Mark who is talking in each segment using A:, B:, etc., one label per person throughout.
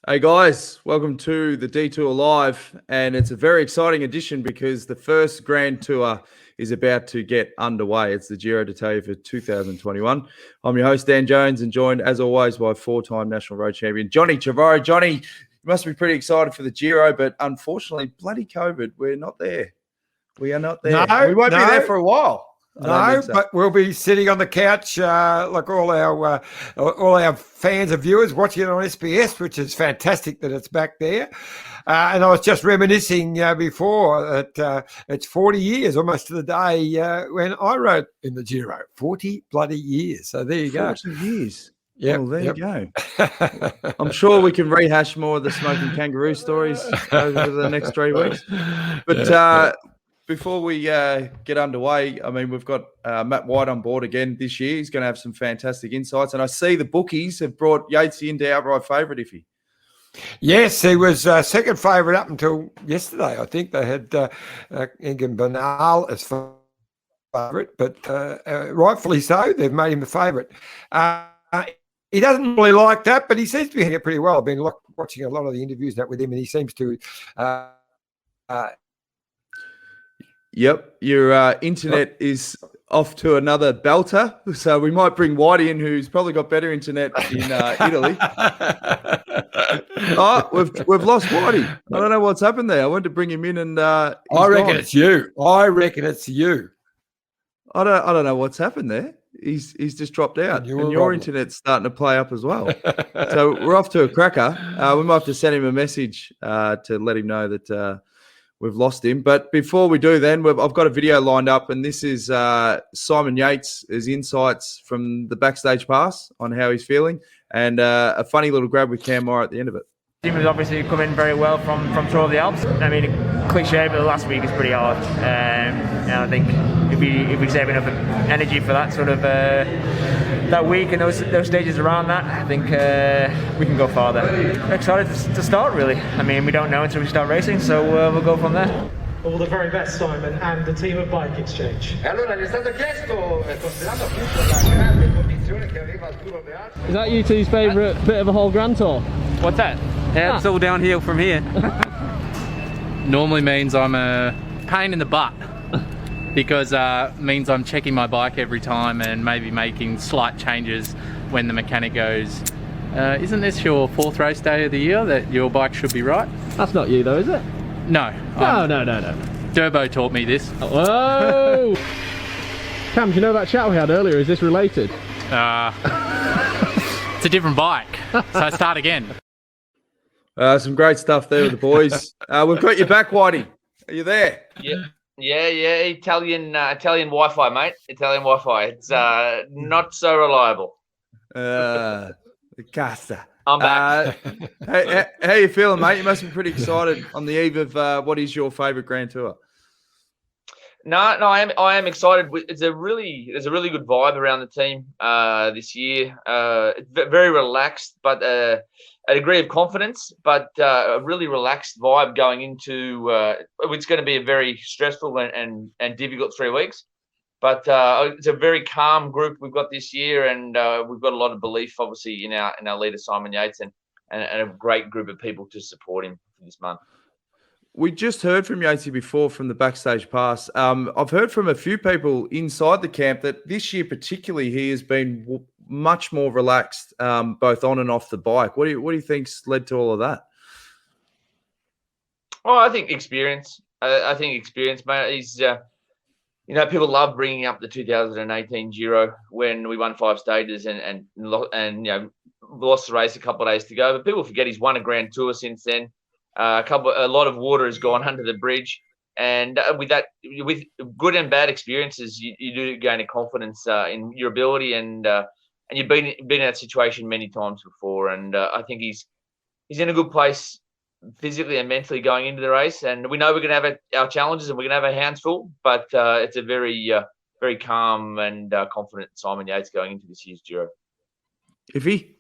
A: Hey guys, welcome to the Detour Live, and it's a very exciting edition because the first Grand Tour is about to get underway. It's the Giro d'Italia for 2021. I'm your host, Dan Jones, and joined, as always, by four-time National Road Champion, Johnny Trevorrow. Johnny, you must be pretty excited for the Giro, but unfortunately, bloody COVID, we're not there. We are not there. We won't be there for a while.
B: But we'll be sitting on the couch, like all our fans and viewers watching it on SBS, which is fantastic that it's back there. And I was just reminiscing before that it's 40 years, almost to the day, when I rode in the Giro. 40 bloody years. So there you go.
A: 40 years.
B: Yeah,
A: well, there you go. I'm sure we can rehash more of the smoking kangaroo stories over the next 3 weeks. But before we get underway, I mean, we've got Matt White on board again this year. He's going to have some fantastic insights. And I see the bookies have brought Yates into outright favourite, Iffy.
B: Yes, he was second favourite up until yesterday. I think they had Egan Bernal as favourite, but rightfully so, they've made him the favourite. He doesn't really like that, but he seems to be hitting it pretty well. I've been watching a lot of the interviews with him, and he seems to...
A: Yep, your internet is off to another belter, so we might bring Whitey in, who's probably got better internet in Italy. Oh, we've lost Whitey. I don't know what's happened there. I wanted to bring him in, and
B: I reckon it's you. I
A: don't know what's happened there. He's just dropped out, and your internet's starting to play up as well. So we're off to a cracker. We might have to send him a message to let him know that we've lost him. But before we do, then I've got a video lined up, and this is Simon Yates' insights from the backstage pass on how he's feeling, and a funny little grab with Cam Moore at the end of it.
C: The team has obviously come in very well from Tour of the Alps. I mean, cliche, but the last week is pretty hard. I think if we save enough energy for that sort of that week and those stages around that, I think we can go farther. I'm excited to start, really. I mean, we don't know until we start racing, so we'll go from there.
D: All the very best, Simon, and the team at Bike Exchange.
E: Is that you two's favourite bit of a whole Grand Tour?
F: What's that? Yeah, it's all downhill from here. Normally means I'm a pain in the butt because means I'm checking my bike every time and maybe making slight changes when the mechanic goes, isn't this your 4th race day of the year that your bike should be right?
E: That's not you though, is it?
F: No.
E: No.
F: Durbo taught me this.
E: Whoa! Cam, do you know that chat we had earlier? Is this related?
F: It's a different bike, so start again.
A: Some great stuff there with the boys. We've got you back, Whitey. Are you there?
G: Yeah. Italian Wi-Fi, mate. Italian Wi-Fi. It's not so reliable.
A: Casa.
G: I'm back.
A: How you feeling, mate? You must be pretty excited on the eve of what is your favourite Grand Tour.
G: No, I am excited. There's a really good vibe around the team this year. It's very relaxed, but a degree of confidence, but a really relaxed vibe going into it's going to be a very stressful and difficult 3 weeks. But it's a very calm group we've got this year, and we've got a lot of belief, obviously, in our leader Simon Yates, and a great group of people to support him for this month.
A: We just heard from Yatesy before from the backstage pass. I've heard from a few people inside the camp that this year particularly he has been much more relaxed, both on and off the bike. What do you think's led to all of that?
G: Oh, I think experience. I think experience, mate. He's people love bringing up the 2018 Giro when we won 5 stages and lost the race a couple of days to go. But people forget he's won a Grand Tour since then. A lot of water has gone under the bridge, and with good and bad experiences, you do gain a confidence in your ability, and you've been in that situation many times before. And I think he's in a good place physically and mentally going into the race. And we know we're going to have our challenges and we're going to have our hands full, but it's a very very calm and confident Simon Yates going into this year's Giro.
A: Iffy?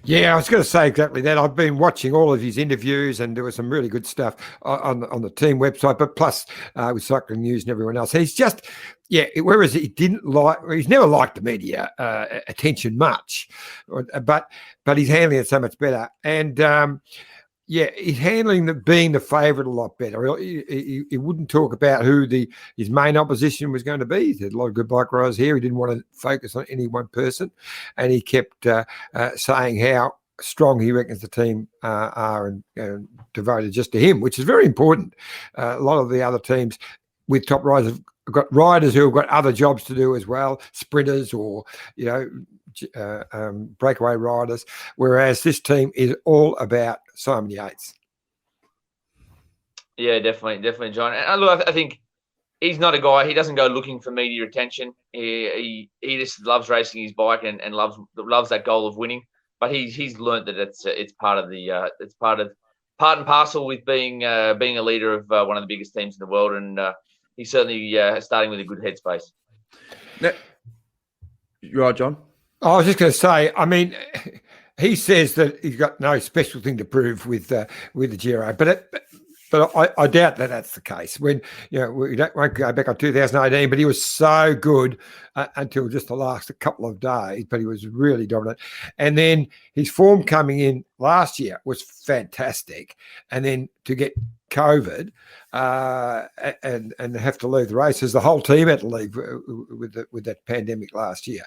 B: Yeah, I was going to say exactly that. I've been watching all of his interviews, and there was some really good stuff on the team website. But plus, with Cycling News and everyone else, he's just Whereas he's never liked the media attention much, but he's handling it so much better. And he's handling being the favourite a lot better. He wouldn't talk about who his main opposition was going to be. He had a lot of good bike riders here. He didn't want to focus on any one person, and he kept saying how strong he reckons the team are and devoted just to him, which is very important. A lot of the other teams with top riders have got riders who have got other jobs to do as well, sprinters or breakaway riders, whereas this team is all about Simon Yates.
G: Yeah, definitely, John. And look, I think he's not a guy. He doesn't go looking for media attention. He just loves racing his bike and loves that goal of winning. But he's learned that it's part and parcel with being a leader of one of the biggest teams in the world, and he's certainly starting with a good headspace.
A: Now, you're right, John.
B: I was just going to say, I mean, he says that he's got no special thing to prove with the Giro, but I doubt that that's the case. When we won't go back on 2018, but he was so good until just the last couple of days. But he was really dominant, and then his form coming in last year was fantastic, and then to get COVID and have to leave the races, the whole team had to leave with that pandemic last year.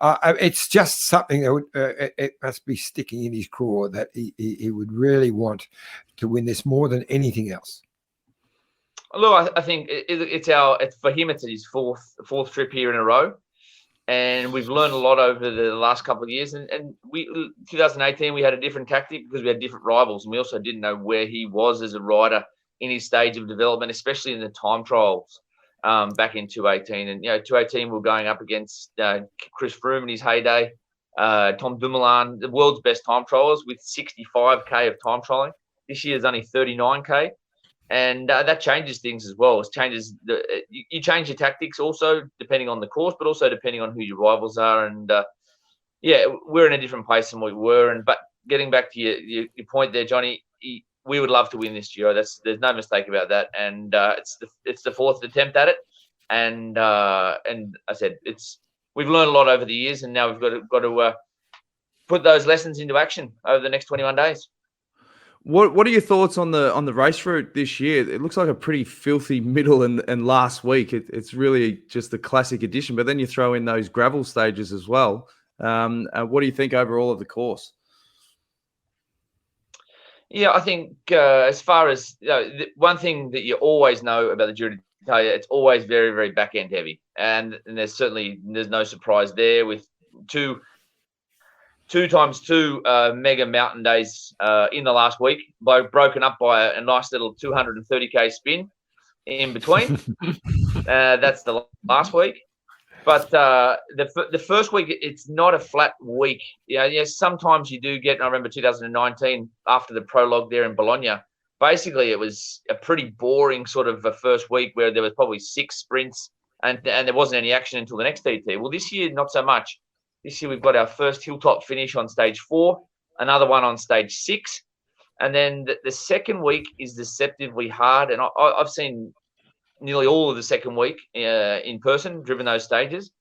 B: It's just something that it must be sticking in his craw that he would really want to win this more than anything else.
G: Look, I think it's for him. It's his fourth trip here in a row, and we've learned a lot over the last couple of years. And 2018 we had a different tactic because we had different rivals, and we also didn't know where he was as a rider in his stage of development, especially in the time trials back in 2018. And 2018 we're going up against Chris Froome in his heyday, Tom Dumoulin, the world's best time trialers with 65k of time trialing. This year's only 39k. And that changes things as well. It changes you change your tactics also depending on the course, but also depending on who your rivals are. And we're in a different place than we were. But getting back to your point there, Johnny, we would love to win this Giro. There's no mistake about that. And it's the fourth attempt at it. And I said we've learned a lot over the years, and now we've got to put those lessons into action over the next 21 days.
A: What are your thoughts on the race route this year? It looks like a pretty filthy middle and last week. It's really just the classic edition, but then you throw in those gravel stages as well. What do you think overall of the course? Yeah,
G: I think as far as one thing that you always know about the Giro d'Italia, it's always very, very back end heavy, and there's no surprise there with two 2x2 mega mountain days in the last week, broken up by a nice little 230k spin in between. That's the last week. But the first week, it's not a flat week. Yes, sometimes you do get, I remember 2019, after the prologue there in Bologna, basically it was a pretty boring sort of a first week where there was probably 6 sprints and there wasn't any action until the next TT. Well, this year, not so much. This year, we've got our first hilltop finish on stage 4, another one on stage 6. And then the second week is deceptively hard. And I've seen nearly all of the second week in person, driven those stages.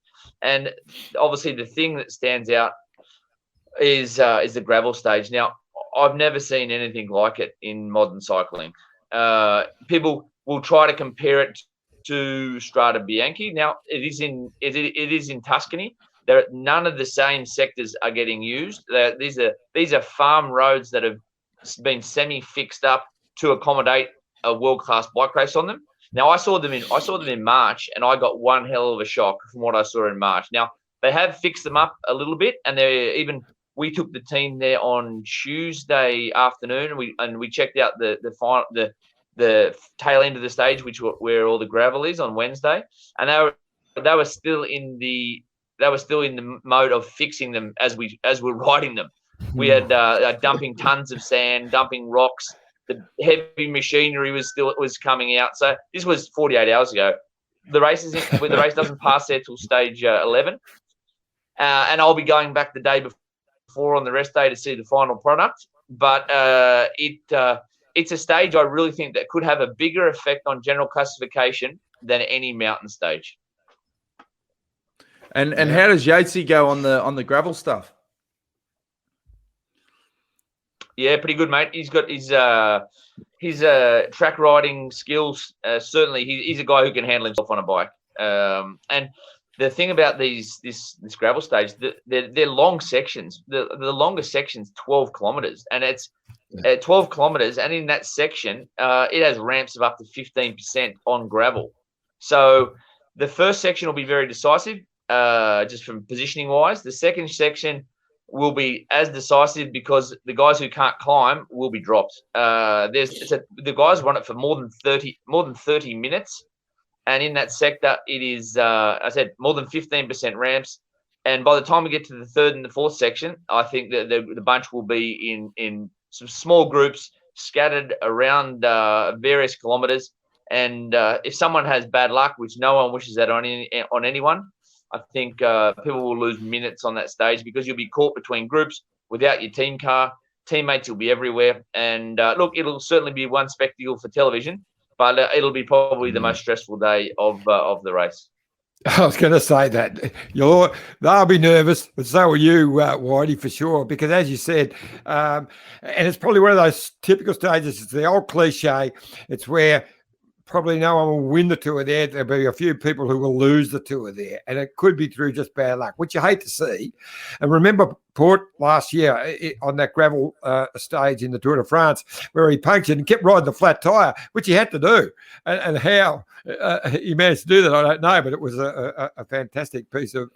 G: And obviously the thing that stands out is the gravel stage. Now, I've never seen anything like it in modern cycling. People will try to compare it to Strade Bianche. Now, it is in Tuscany. None of the same sectors are getting used. These are farm roads that have been semi-fixed up to accommodate a world-class bike race on them. Now, I saw them in March, and I got one hell of a shock from what I saw in March. Now, they have fixed them up a little bit, and we took the team there on Tuesday afternoon, and we checked out the tail end of the stage, where all the gravel is, on Wednesday, and they were still in the mode of fixing them as we're riding them. We had dumping tons of sand, dumping rocks. The heavy machinery was coming out. So this was 48 hours ago. The race doesn't pass there till stage 11, and I'll be going back the day 4 on the rest day to see the final product. But it's a stage I really think that could have a bigger effect on general classification than any mountain stage.
A: And how does Yatesy go on the gravel stuff?
G: Yeah, pretty good, mate. He's got his track riding skills. Certainly, he's a guy who can handle himself on a bike. And the thing about this gravel stage, they're long sections. The longest section's 12 kilometers, and it's 12 kilometers. And in that section, it has ramps of up to 15% on gravel. So the first section will be very decisive, just from positioning wise. The second section will be as decisive because the guys who can't climb will be dropped. The guys run it for more than 30 minutes. And in that sector, it is, I said, more than 15% ramps. And by the time we get to the third and the fourth section, I think that the bunch will be in some small groups scattered around various kilometers. And if someone has bad luck, which no one wishes that on anyone, I think people will lose minutes on that stage because you'll be caught between groups without your team car. Teammates will be everywhere. And look, it'll certainly be one spectacle for television, but it'll be probably the most stressful day of the race.
B: I was going to say that they'll be nervous, but so will you, Whitey, for sure. Because as you said, and it's probably one of those typical stages. It's the old cliche. It's where probably no one will win the Tour there. There'll be a few people who will lose the Tour there, and it could be through just bad luck, which you hate to see. And remember Port last year on that gravel stage in the Tour de France where he punctured and kept riding the flat tyre, which he had to do. And how he managed to do that, I don't know, but it was a fantastic piece of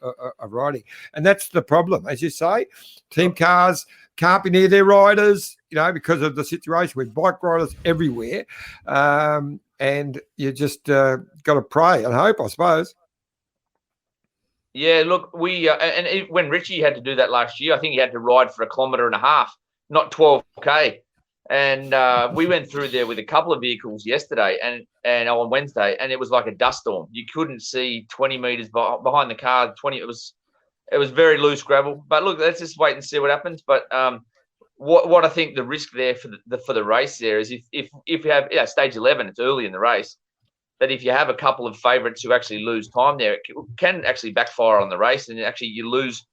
B: riding. And that's the problem, as you say. Team cars can't be near their riders, because of the situation with bike riders everywhere. And you just got to pray and hope, I suppose.
G: Yeah, look, when Richie had to do that last year, I think he had to ride for 1.5 kilometres, not 12K. And we went through there with a couple of vehicles yesterday and on Wednesday, and it was like a dust storm. You couldn't see 20 metres behind the car. It was very loose gravel. But look, let's just wait and see what happens. But what I think the risk there for the race there is if you have stage 11, it's early in the race, that if you have a couple of favourites who actually lose time there, it can actually backfire on the race, and actually you lose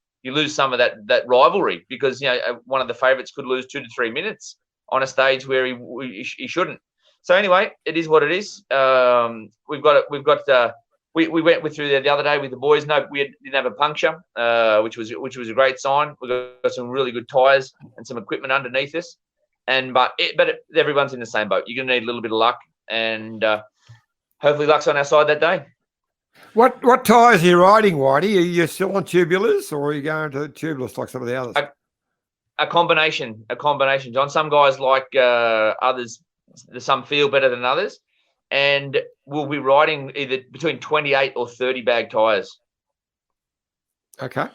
G: some of that rivalry because one of the favourites could lose 2 to 3 minutes on a stage where he shouldn't. So anyway, it is what it is. We went through there the other day with the boys. No, we didn't have a puncture, which was a great sign. We got some really good tyres and some equipment underneath us, but everyone's in the same boat. You're going to need a little bit of luck, and hopefully luck's on our side that day.
B: What tyres are you riding, Whitey? Are you still on tubulars, or are you going to tubeless like some of the others?
G: A combination, John. Some guys like others. Some feel better than others. And we'll be riding either between 28 or 30 bag tyres.
B: Okay.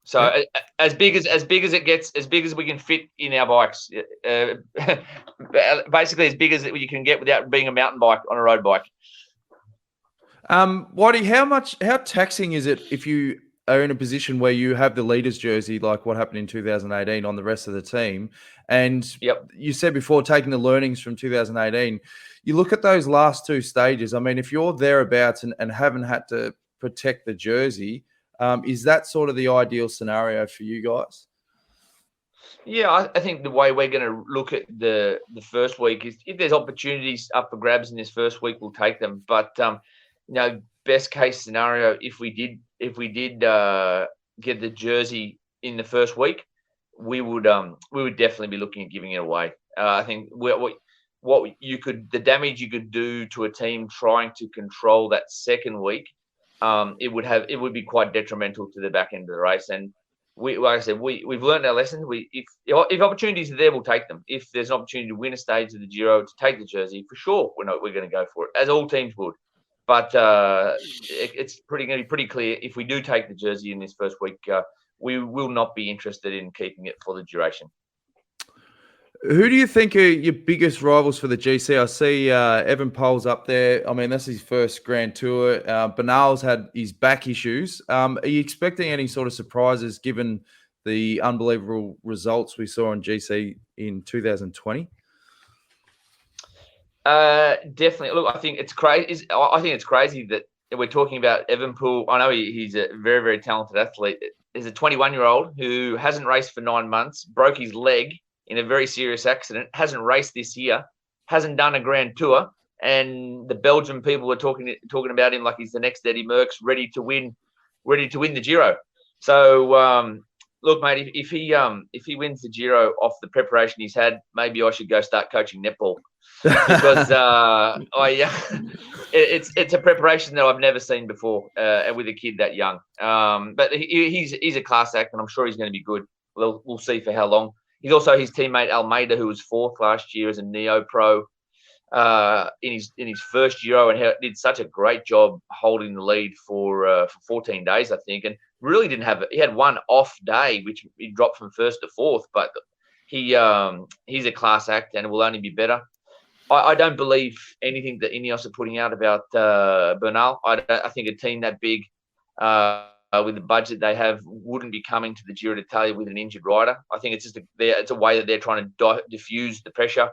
G: So as big as it gets, as big as we can fit in our bikes. Basically, as big as you can get without being a mountain bike on a road bike.
A: Whitey, how taxing is it if you are in a position where you have the leader's jersey, like what happened in 2018, on the rest of the team? And you said before, taking the learnings from 2018, you look at those last two stages. I mean, if you're thereabouts and haven't had to protect the jersey, is that sort of the ideal scenario for you guys?
G: Yeah, I think the way we're going to look at the first week is if there's opportunities up for grabs in this first week, we'll take them. But best case scenario, if we did get the jersey in the first week, we would definitely be looking at giving it away. I think the damage you could do to a team trying to control that second week, it would be quite detrimental to the back end of the race. And we've learned our lesson. If opportunities are there, we'll take them. If there's an opportunity to win a stage of the Giro, to take the jersey, for sure, we're going to go for it, as all teams would. But it's going to be pretty clear, if we do take the jersey in this first week, we will not be interested in keeping it for the duration.
A: Who do you think are your biggest rivals for the GC? I see Evan Pohl's up there. I mean, that's his first Grand Tour. Bernal's had his back issues. Are you expecting any sort of surprises given the unbelievable results we saw on GC in 2020?
G: Definitely. Look, I think it's crazy. I think it's crazy that we're talking about Evenepoel. I know he's a very, very talented athlete. There's a 21-year-old who hasn't raced for 9 months, broke his leg in a very serious accident, hasn't raced this year, hasn't done a Grand Tour, and the Belgian people are talking about him like he's the next Eddie Merckx, ready to win the Giro. So look, mate, if he wins the Giro off the preparation he's had, maybe I should go start coaching netball, because it's a preparation that I've never seen before with a kid that young. But he's a class act, and I'm sure he's going to be good. We'll see for how long. He's also his teammate Almeida, who was 4th last year as a neo pro in his first Giro, and did such a great job holding the lead for 14 days, I think, and really he had one off day, which he dropped from 1st to 4th, but he's a class act and will only be better. I don't believe anything that Ineos are putting out about Bernal. I think a team that big, with the budget they have, wouldn't be coming to the Giro d'Italia with an injured rider. I think it's just it's a way that they're trying to diffuse the pressure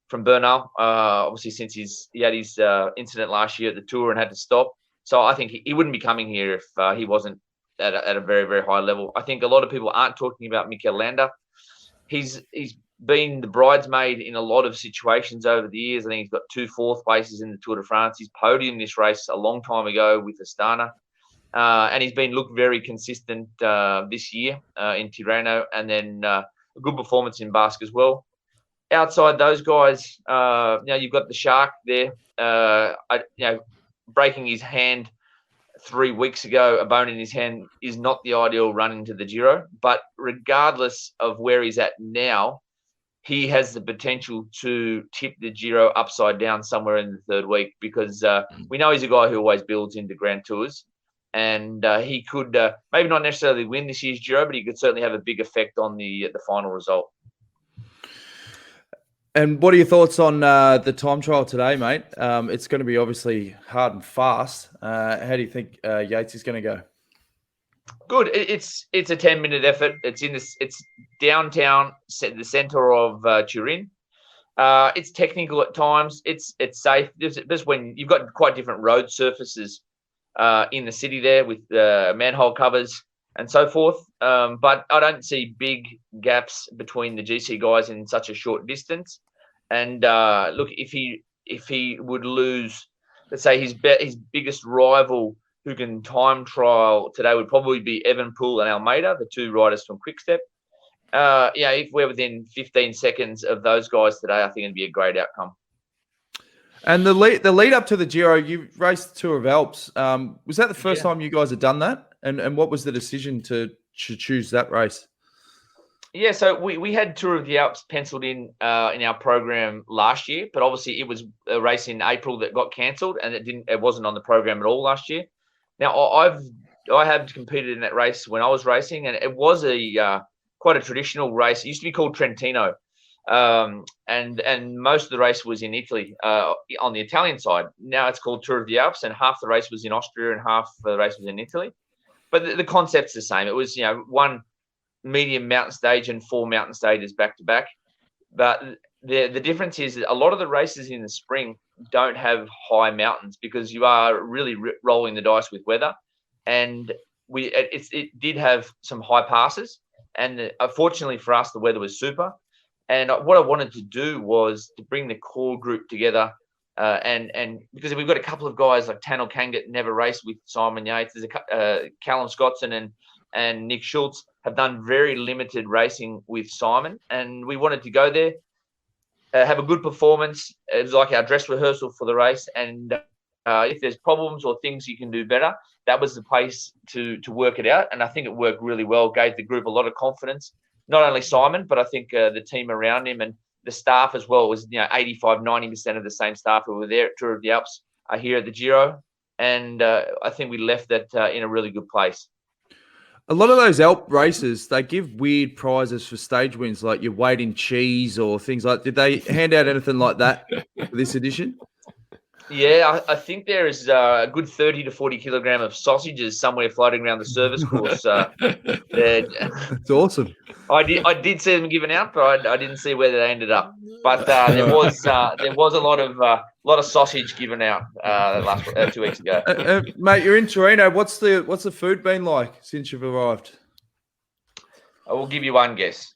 G: from Bernal. Obviously, since he had his incident last year at the Tour and had to stop, so I think he wouldn't be coming here if he wasn't at a very, very high level. I think a lot of people aren't talking about Mikel Landa. He's been the bridesmaid in a lot of situations over the years. I think he's got 2 4th places in the Tour de France. He's podiumed this race a long time ago with Astana. And he's been looked very consistent this year in Tirreno, and then a good performance in Basque as well. Outside those guys, you've got the Shark there, breaking his hand 3 weeks ago. A bone in his hand is not the ideal run into the Giro, but regardless of where he's at now, he has the potential to tip the Giro upside down somewhere in the 3rd week, because we know he's a guy who always builds into Grand Tours, and he could maybe not necessarily win this year's Giro, but he could certainly have a big effect on the final result.
A: And what are your thoughts on the time trial today, mate? It's going to be obviously hard and fast. How do you think Yates is going to go?
G: Good. It's a 10-minute effort. It's downtown, the center of Turin. It's technical at times. It's safe. Just when you've got quite different road surfaces in the city there with manhole covers and so forth. But I don't see big gaps between the GC guys in such a short distance. And look, if he would lose, let's say his biggest rival who can time trial today would probably be Evenepoel and Almeida, the 2 riders from Quickstep. If we're within 15 seconds of those guys today, I think it'd be a great outcome.
A: And the lead up to the Giro, you raced the Tour of Alps. Was that the first time you guys had done that? And what was the decision to choose that race?
G: Yeah, so we had Tour of the Alps penciled in our program last year, but obviously it was a race in April that got cancelled, and it wasn't on the program at all last year. Now I have competed in that race when I was racing, and it was quite a traditional race. It used to be called Trentino, and most of the race was in Italy on the Italian side. Now it's called Tour of the Alps, and half the race was in Austria and half the race was in Italy. But the concept's the same. It was one medium mountain stage and 4 mountain stages back to back. But the difference is that a lot of the races in the spring don't have high mountains, because you are really rolling the dice with weather. And it did have some high passes, and fortunately for us, the weather was super. And what I wanted to do was to bring the core group together, and because we've got a couple of guys like Tanel Kangat never raced with Simon Yates. There's Callum Scottson and Nick Schultz have done very limited racing with Simon, and we wanted to go there, have a good performance. It was like our dress rehearsal for the race, and if there's problems or things you can do better, that was the place to work it out. And I think it worked really well, gave the group a lot of confidence, not only Simon, but I think the team around him and the staff as well. It was 85-90% of the same staff who were there at Tour of the Alps are here at the Giro, and I think we left that in a really good place.
A: A lot of those Alp races, they give weird prizes for stage wins, like your weight in cheese or things like. Did they hand out anything like that for this edition?
G: Yeah, I think there is a good 30 to 40 kilogram of sausages somewhere floating around the service course.
A: It's awesome.
G: I did see them given out, but I didn't see where they ended up. But there was a lot of sausage given out last 2 weeks ago.
A: Mate, you're in Torino. What's the food been like since you've arrived?
G: I will give you one guess.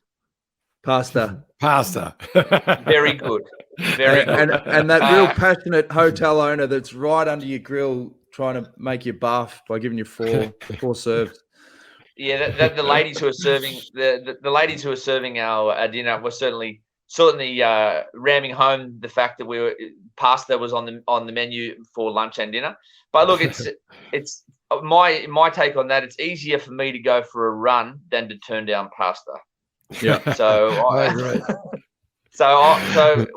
A: Pasta.
G: Very good. Very good.
A: And that real passionate hotel owner that's right under your grill trying to make you buff by giving you four serves.
G: Yeah, the ladies who are serving the ladies who are serving our dinner were certainly ramming home the fact that pasta was on the menu for lunch and dinner. But look, it's my take on that. It's easier for me to go for a run than to turn down pasta.
A: Yeah.
G: So
B: I agree.
G: So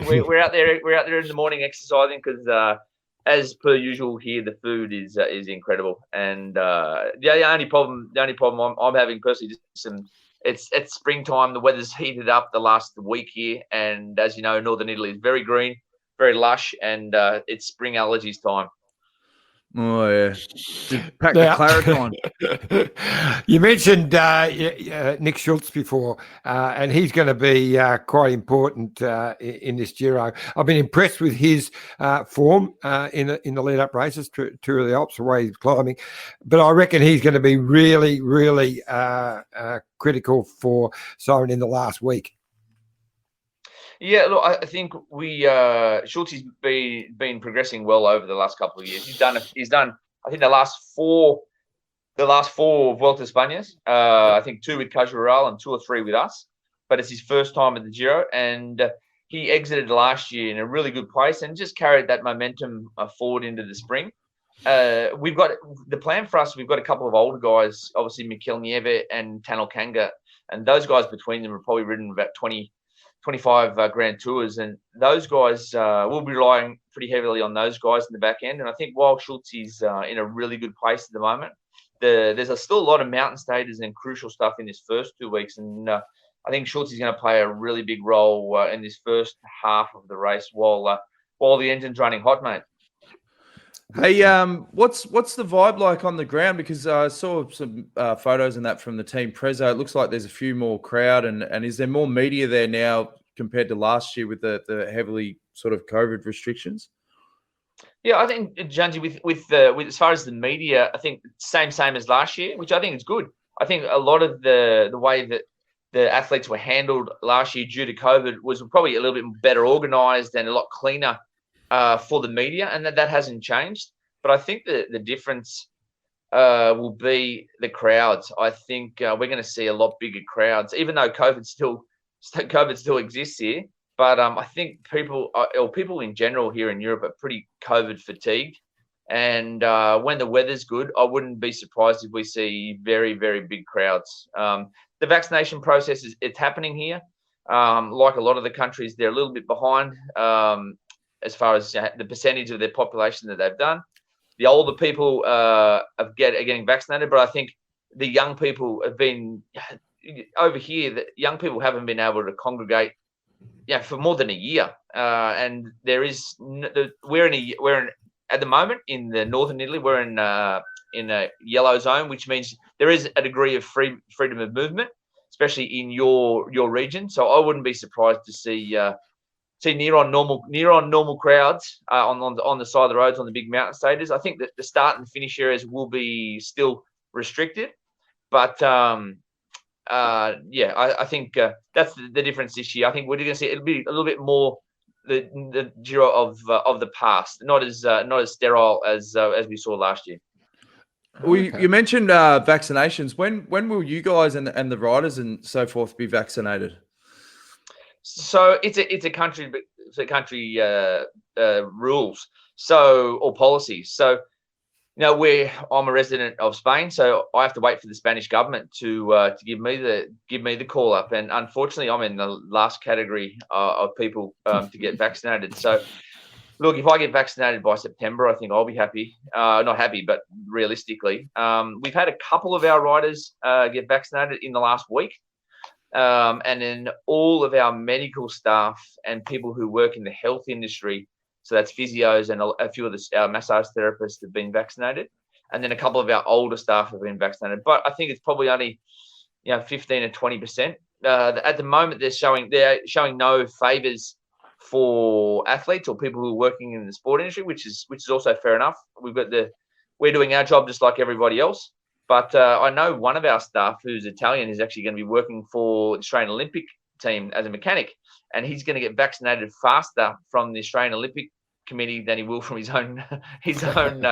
G: we're out there in the morning exercising because as per usual here, the food is incredible. And the only problem I'm having personally it's springtime. The weather's heated up the last week here, and as you know, northern Italy is very green, very lush, and it's spring allergies time.
A: Oh yeah, pack the Claritin.
B: You mentioned Nick Schultz before, and he's going to be quite important in this Giro. I've been impressed with his form in the lead-up races, Tour of the Alps, the way he's climbing. But I reckon he's going to be really, really critical for Simon in the last week.
G: Yeah, look, I think Schultz has been progressing well over the last couple of years. He's done. I think the last four Vuelta Españas. I think 2 with Caja Rural and 2 or 3 with us. But it's his first time at the Giro, and he exited last year in a really good place and just carried that momentum forward into the spring. We've got the plan for us. We've got a couple of older guys, obviously Mikel Nieve and Tanel Kanga, and those guys between them have probably ridden about 25 Grand Tours, and those guys will be relying pretty heavily on those guys in the back end. And I think while Schultz is in a really good place at the moment, there's still a lot of mountain stages and crucial stuff in this first 2 weeks, and I think Schultz is going to play a really big role in this first half of the race while the engine's running hot, mate.
A: Hey, what's the vibe like on the ground? Because I saw some photos and that from the team Prezzo. It looks like there's a few more crowd, and is there more media there now compared to last year with the heavily sort of COVID restrictions?
G: Yeah, I think Janji, with as far as the media, I think same as last year, which I think is good. I think a lot of the way that the athletes were handled last year due to COVID was probably a little bit better organised and a lot cleaner for the media, and that hasn't changed. But I think the difference will be the crowds. I think we're going to see a lot bigger crowds, even though COVID still exists here. But I think people in general here in Europe are pretty COVID fatigued. And when the weather's good, I wouldn't be surprised if we see very, very big crowds. The vaccination process it's happening here. Like a lot of the countries, they're a little bit behind as far as the percentage of their population that they've done. The older people are getting vaccinated, but I think the young people have been over here. The young people haven't been able to congregate, for more than a year. And there is at the moment in the northern Italy, we're in a yellow zone, which means there is a degree of freedom of movement, especially in your region. So I wouldn't be surprised to see near on normal crowds on the side of the roads on the big mountain stages. I think that the start and finish areas will be still restricted, but I think that's the difference this year. I think we're going to see it'll be a little bit more the Giro of the past, not as sterile as we saw last year.
A: You mentioned vaccinations. When will you guys and the riders and so forth be vaccinated?
G: So it's a country rules, or policies. So I'm a resident of Spain, so I have to wait for the Spanish government to give me the call up, and unfortunately, I'm in the last category of people to get vaccinated. So, look, if I get vaccinated by September, I think I'll be happy. Not happy, but realistically, we've had a couple of our riders get vaccinated in the last week. And then all of our medical staff and people who work in the health industry So that's physios and a few of our massage therapists have been vaccinated. And then a couple of our older staff have been vaccinated. But I think it's probably only 15 and 20%. At the moment, they're showing no favours for athletes or people who are working in the sport industry, which is also fair enough. We're doing our job just like everybody else. But I know one of our staff who's Italian is actually going to be working for the Australian Olympic team as a mechanic, and he's going to get vaccinated faster from the Australian Olympic Committee than he will from his own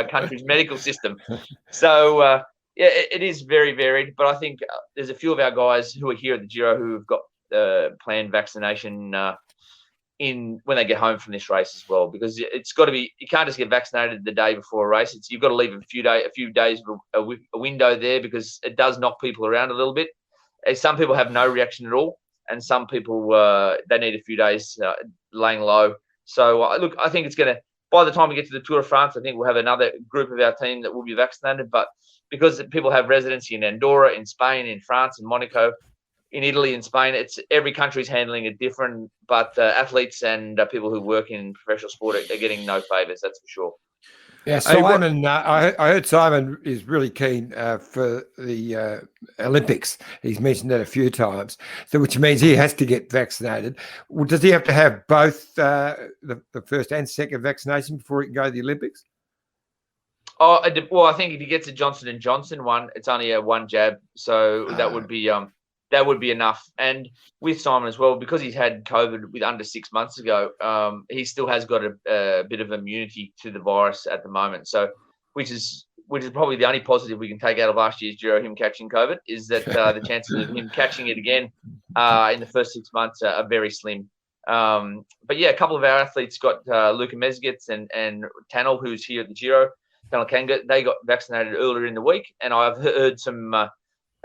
G: country's medical system. So it is very varied. But I think there's a few of our guys who are here at the Giro who have got planned vaccination when they get home from this race as well, because it's got to be, you can't just get vaccinated the day before a race. You've got to leave a few days a window there, because it does knock people around a little bit. Some people have no reaction at all, and some people they need a few days laying low. So look, I think it's going to, by the time we get to the Tour de France, I think we'll have another group of our team that will be vaccinated. But because people have residency in Andorra, in Spain, in France, in Monaco, in Italy and Spain, it's every country's handling it different, but athletes and people who work in professional sport are getting no favours, that's for sure.
B: Yeah, Simon, I heard Simon is really keen for the Olympics. He's mentioned that a few times, so which means he has to get vaccinated. Well, does he have to have both the first and second vaccination before he can go to the Olympics?
G: Well, I think if he gets a Johnson & Johnson one, it's only a one jab, so that would be enough. And with Simon as well, because he's had COVID with under 6 months ago, he still has got a bit of immunity to the virus at the moment. So, which is probably the only positive we can take out of last year's Giro, him catching COVID, is that the chances of him catching it again in the first 6 months are very slim. But yeah, a couple of our athletes got Luka Mezgec and Tanel, who's here at the Giro, Tanel Kanga, they got vaccinated earlier in the week, and I've heard some.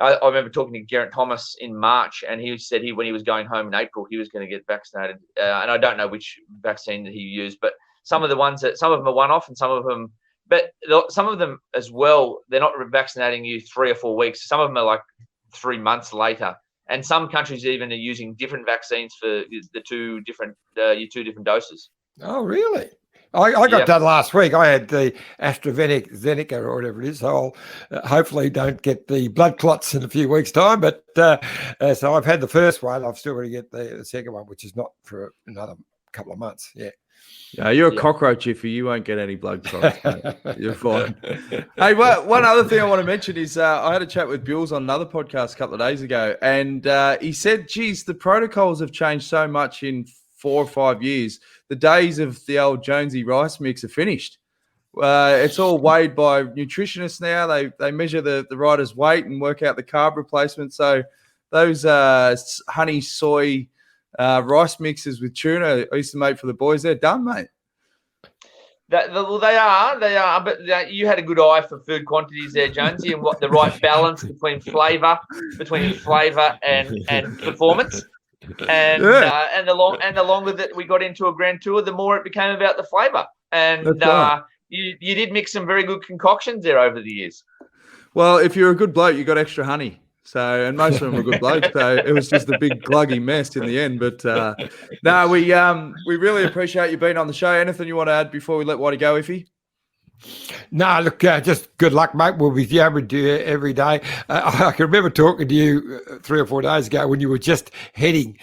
G: I remember talking to Geraint Thomas in March, and he said when he was going home in April, he was going to get vaccinated. And I don't know which vaccine that he used, but some of them are one-off, and some of them as well, they're not vaccinating you 3 or 4 weeks. Some of them are like 3 months later, and some countries even are using different vaccines for your two different doses.
B: Oh, really? I got done last week. I had the AstraZeneca or whatever it is, so I'll hopefully don't get the blood clots in a few weeks' time. But so I've had the first one. I've still got to get the second one, which is not for another couple of months. Yeah.
A: Yeah, you're a cockroach if you won't get any blood clots. You're fine. Hey, one other thing I want to mention is I had a chat with Bills on another podcast a couple of days ago, and he said, geez, the protocols have changed so much in 4 or 5 years. The days of the old Jonesy rice mix are finished. It's all weighed by nutritionists now. They measure the rider's weight and work out the carb replacement. So those honey soy rice mixes with tuna I used to make for the boys, they're done, mate.
G: They are. But you had a good eye for food quantities there, Jonesy, and what the right balance between flavour and performance. And the longer that we got into a Grand Tour, the more it became about the flavour. And you did mix some very good concoctions there over the years. Well,
A: if you're a good bloke, you got extra honey. So, and most of them were good blokes. So it was just a big gluggy mess in the end. But no, we really appreciate you being on the show. Anything you want to add before we let Whitey go, Iffy?
B: No, look, just good luck, mate. We'll be with you every day. I can remember talking to you 3 or 4 days ago when you were just heading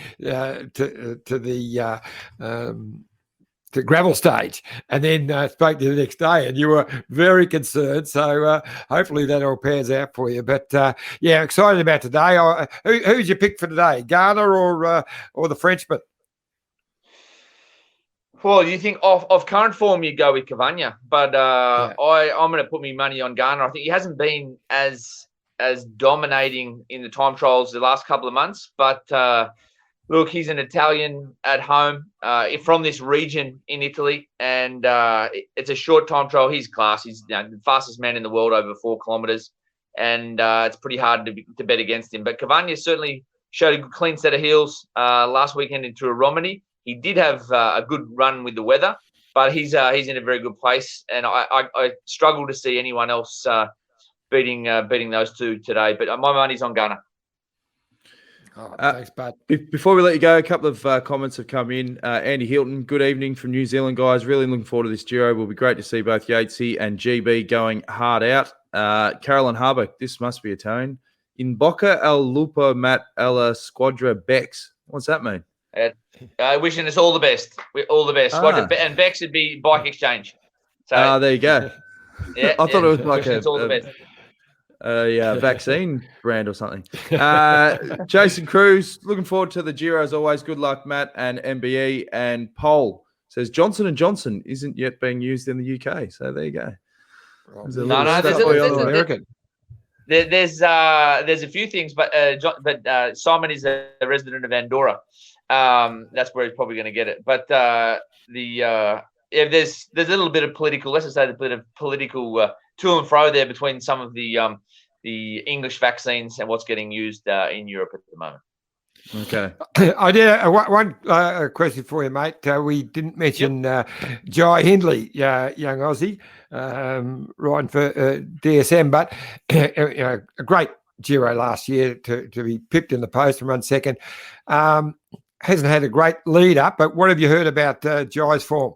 B: to gravel stage, and then spoke to you the next day, and you were very concerned. So hopefully that all pans out for you. But yeah, excited about today. Who's your pick for today, Garner or the Frenchman?
G: Well, you think of current form, you go with Cavagna, but I'm going to put my money on Garner. I think he hasn't been as dominating in the time trials the last couple of months, but look, he's an Italian at home from this region in Italy, and it's a short time trial. He's class. He's the fastest man in the world over 4 kilometres, and it's pretty hard to bet against him. But Cavagna certainly showed a good clean set of heels last weekend into a Romani. He did have a good run with the weather, but he's in a very good place, and I struggle to see anyone else beating those two today. But my money's on Gunner.
B: Thanks, bud.
A: Before we let you go, a couple of comments have come in. Andy Hilton, good evening from New Zealand, guys. Really looking forward to this Giro. Will be great to see both Yatesy and GB going hard out. Carolyn Harbour, this must be Italian. In Bocca al Lupo Mat alla Squadra Bex. What's that mean?
G: Wishing us all the best. All the best. And Bex would be Bike Exchange. So
A: there you go.
G: Yeah,
A: I thought it was like
G: all the best.
A: Vaccine brand or something. Jason Cruz, looking forward to the Giro as always. Good luck, Matt and MBE. And Pole says Johnson & Johnson isn't yet being used in the UK. So there you go. There's
G: a few things, but Simon is a resident of Andorra. That's where he's probably going to get it. But there's a little bit of political, let's just say, a bit of political to and fro there between some of the English vaccines and what's getting used in Europe at the moment.
A: Okay.
B: I did one question for you, mate. We didn't mention Jai Hindley, young Aussie, riding for DSM, but a great Giro last year to be pipped in the post and run second. Hasn't had a great lead up, but what have you heard about Jai's form?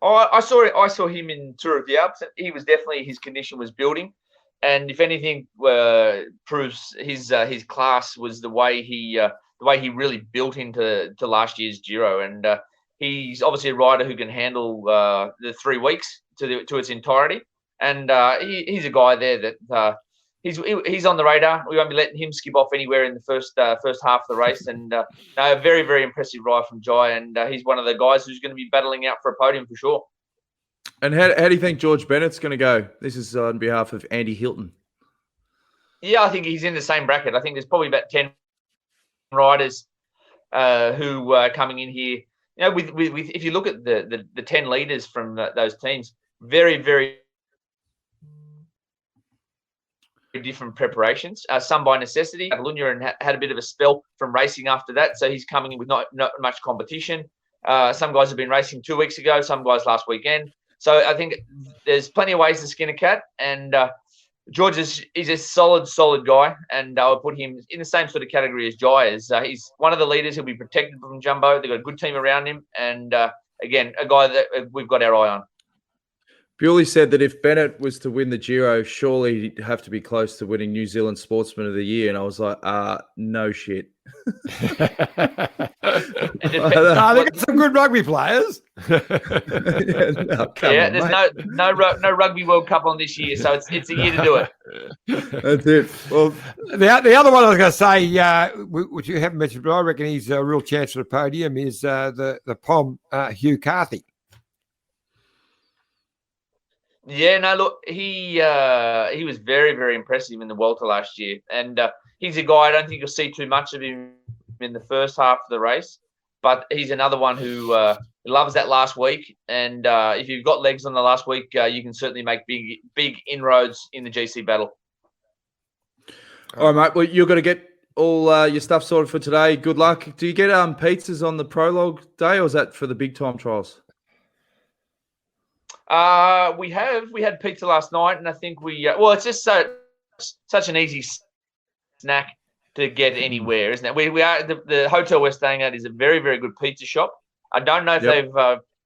G: I saw him in Tour of the Alps. He was definitely, his condition was building, and if anything, proves his class was the way he really built into last year's Giro. And he's obviously a rider who can handle the 3 weeks to its entirety. And he's a guy there that he's on the radar. We won't be letting him skip off anywhere in the first half of the race. And a very, very impressive ride from Jai. And he's one of the guys who's going to be battling out for a podium for sure.
A: And how do you think George Bennett's going to go? This is on behalf of Andy Hilton.
G: Yeah, I think he's in the same bracket. I think there's probably about 10 riders who are coming in here. You know, with if you look at the 10 leaders from those teams, very, very different preparations. Some by necessity. Lunya had a bit of a spell from racing after that, so he's coming in with not much competition. Some guys have been racing 2 weeks ago. Some guys last weekend. So I think there's plenty of ways to skin a cat, and George is a solid guy, and I would put him in the same sort of category as Jai. He's one of the leaders. He'll be protected from Jumbo. They've got a good team around him, and again, a guy that we've got our eye on.
A: Bewley said that if Bennett was to win the Giro, surely he'd have to be close to winning New Zealand Sportsman of the Year. And I was like, no shit.
B: They got some good rugby players.
G: There's no Rugby World Cup on this year, so it's a year to do it.
A: That's it. Well,
B: the other one I was going to say, which you haven't mentioned, but I reckon he's a real chance for the podium, is the POM Hugh Carthy.
G: Yeah, no, look, he was very, very impressive in the Vuelta last year, and he's a guy I don't think you'll see too much of him in the first half of the race, but he's another one who loves that last week, and if you've got legs on the last week, you can certainly make big inroads in the GC battle.
A: All right, mate. Well, you're going to get all your stuff sorted for today. Good luck. Do you get pizzas on the prologue day, or is that for the big time trials?
G: We had pizza last night, and I think it's just such an easy snack to get anywhere, isn't it? We are the hotel we're staying at is a very, very good pizza shop. I don't know if they've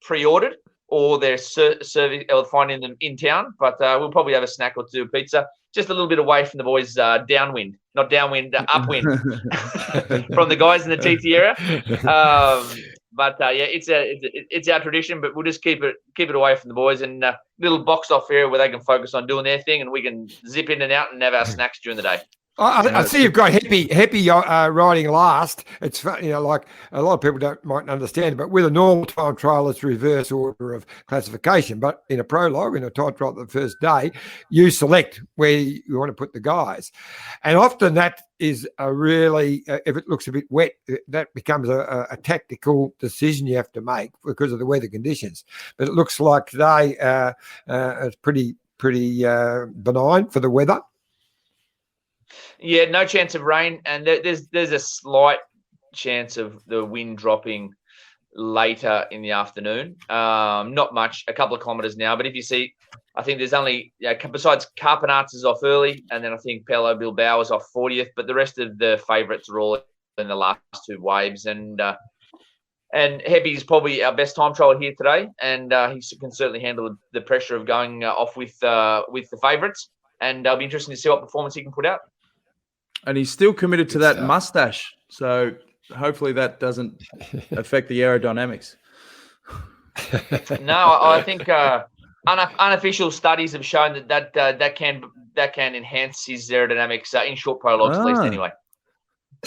G: pre-ordered or they're serving or finding them in town, but we'll probably have a snack or two of pizza, just a little bit away from the boys' upwind from the guys in the TT area. It's our tradition, but we'll just keep it away from the boys and little boxed off area where they can focus on doing their thing, and we can zip in and out and have our snacks during the day.
B: I see you've got happy riding last. It's like a lot of people mightn't understand, but with a normal time trial, it's reverse order of classification. But in a prologue, in a time trial the first day, you select where you want to put the guys, and often that is a really, if it looks a bit wet, that becomes a tactical decision you have to make because of the weather conditions. But it looks like today it's pretty benign for the weather.
G: Yeah, no chance of rain, and there's a slight chance of the wind dropping later in the afternoon. Not much, a couple of kilometres now, but if you see, I think there's only, besides Carpenats is off early, and then I think Pello Bilbao is off 40th, but the rest of the favourites are all in the last two waves. And Heppy's probably our best time trial here today, and he can certainly handle the pressure of going off with the favourites. And it'll be interesting to see what performance he can put out. And
A: he's still committed to that mustache, so hopefully that doesn't affect the aerodynamics.
G: No, I think unofficial studies have shown that can enhance his aerodynamics in short prologues, at least anyway.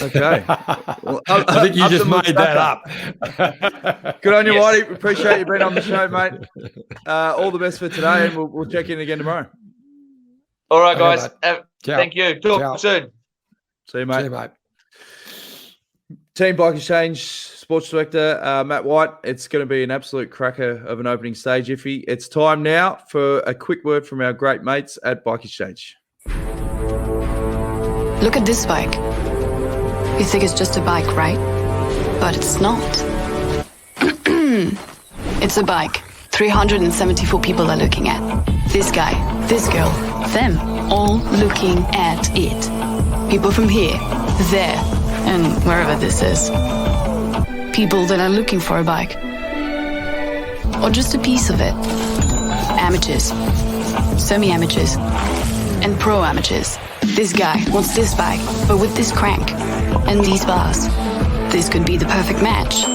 A: Okay.
B: Well, I think you just made that up.
A: Good on you, Whitey. Appreciate you being on the show, mate. All the best for today, and we'll check in again tomorrow.
G: All right, guys. Thank you. Talk soon.
A: See you, mate. Team Bike Exchange Sports Director Matt White. It's going to be an absolute cracker of an opening stage, Iffy. It's time now for a quick word from our great mates at Bike Exchange.
H: Look at this bike. You think it's just a bike, right? But it's not. It's a bike 374 people are looking at. This guy, this girl, them, all looking at it. People from here, there, and wherever this is. People that are looking for a bike. Or just a piece of it. Amateurs, semi-amateurs, and pro-amateurs. This guy wants this bike, but with this crank and these bars. This could be the perfect match.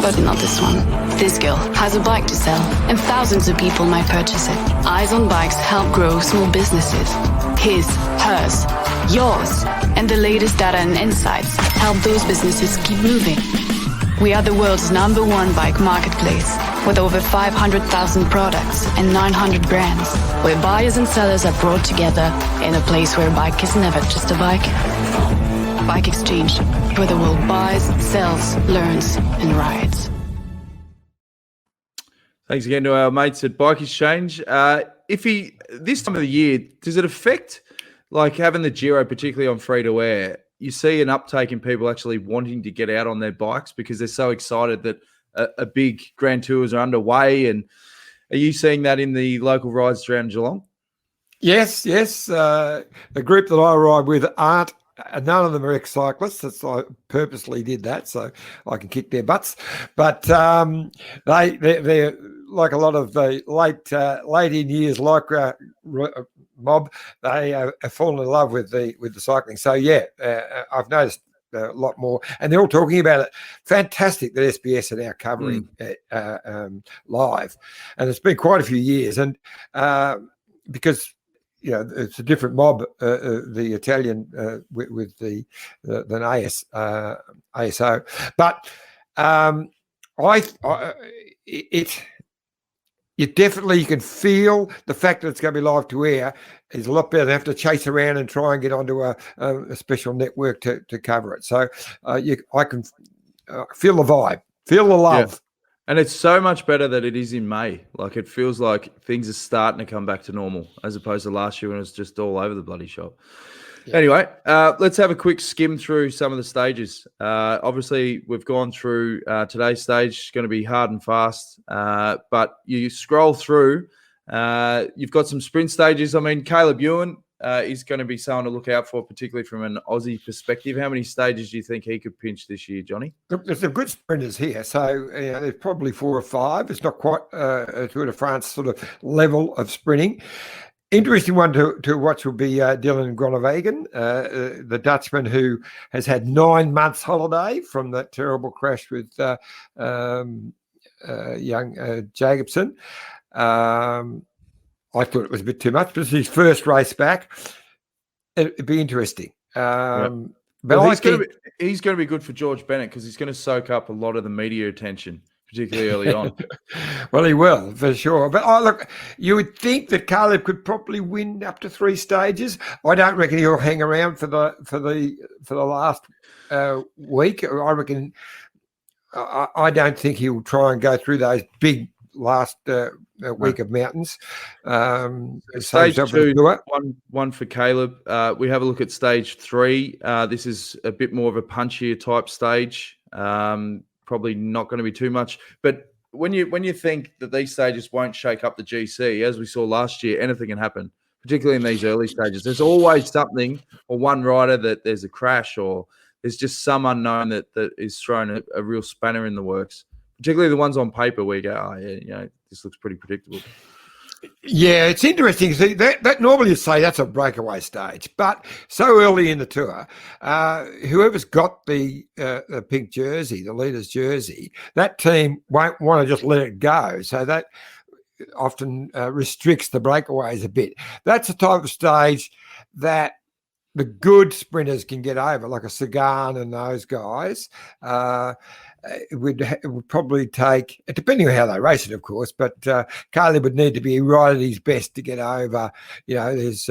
H: But not this one. This girl has a bike to sell, and thousands of people might purchase it. Eyes on Bikes help grow small businesses. His, hers, yours, and the latest data and insights help those businesses keep moving. We are the world's #1 bike marketplace, with over 500,000 products and 900 brands, where buyers and sellers are brought together in a place where a bike is never just a bike. Bike Exchange, where the world buys, sells, learns, and rides.
A: Thanks again to our mates at Bike Exchange. This time of the year, does it affect, like having the Giro, particularly on free-to-air, you see an uptake in people actually wanting to get out on their bikes because they're so excited that a big Grand Tours are underway? And are you seeing that in the local rides around Geelong?
B: Yes. The group that I ride with aren't. None of them are ex-cyclists. I purposely did that so I can kick their butts. But they're like a lot of the late in years, like mob. They have fallen in love with the cycling. So I've noticed a lot more, and they're all talking about it. Fantastic that SBS are now covering live, and it's been quite a few years, and because. It's a different mob, the Italian with the than ASO, but you definitely can feel the fact that it's going to be live to air is a lot better than have to chase around and try and get onto a special network to cover it. So I can feel the vibe, feel the love.
A: Yeah. And it's so much better that it is in May. Like, it feels like things are starting to come back to normal as opposed to last year when it was just all over the bloody shop. Yeah. Anyway, let's have a quick skim through some of the stages. Obviously, we've gone through today's stage. It's going to be hard and fast. But you scroll through, you've got some sprint stages. I mean, Caleb Ewan is going to be someone to look out for, particularly from an Aussie perspective. How many stages do you think he could pinch this year, Johnny?
B: There's some good sprinters here. So there's probably 4 or 5. It's not quite a Tour de France sort of level of sprinting. Interesting one to watch will be Dylan Groenewegen, the Dutchman who has had 9 months holiday from that terrible crash with young Jacobsen. I thought it was a bit too much, but it's his first race back. It'd be interesting. But
A: he's going to be good for George Bennett because he's going to soak up a lot of the media attention, particularly early on.
B: Well, he will for sure. But look, you would think that Caleb could probably win up to 3 stages. I don't reckon he'll hang around for the last week. I reckon. I don't think he'll try and go through those big last week of mountains.
A: Stage 2, one for Caleb. We have a look at stage 3. This is a bit more of a punchier type stage. probably not going to be too much. But when you think that these stages won't shake up the GC, as we saw last year, anything can happen, particularly in these early stages. There's always something, or one rider that there's a crash, or there's just some unknown that is thrown a real spanner in the works, particularly the ones on paper where you go, oh, yeah, this looks pretty predictable.
B: Yeah, it's interesting. See, that normally you say that's a breakaway stage, but so early in the tour, whoever's got the pink jersey, the leader's jersey, that team won't want to just let it go. So that often restricts the breakaways a bit. That's the type of stage that the good sprinters can get over, like a Sagan and those guys. It would probably take, depending on how they race it, of course, but Caleb would need to be right at his best to get over. There's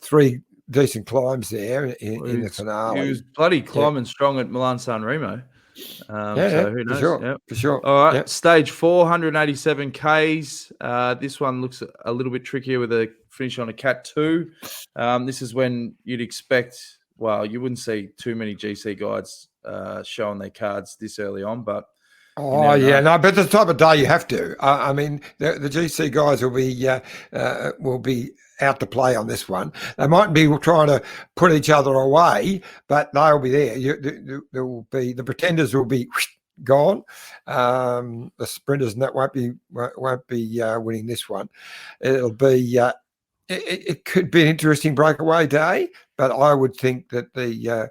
B: 3 decent climbs there in the finale.
A: He was bloody climbing strong at Milan San Remo. So who knows?
B: For sure.
A: All right, stage 4, 187 Ks. This one looks a little bit trickier with a finish on a Cat 2. This is when you'd expect, well, you wouldn't see too many GC guides showing their cards this early on, but
B: but the type of day you have to. I mean, the GC guys will be out to play on this one. They might be trying to put each other away, but they'll be there. There will be the pretenders will be gone. The sprinters and that won't be winning this one. It'll be. It could be an interesting breakaway day, but I would think that the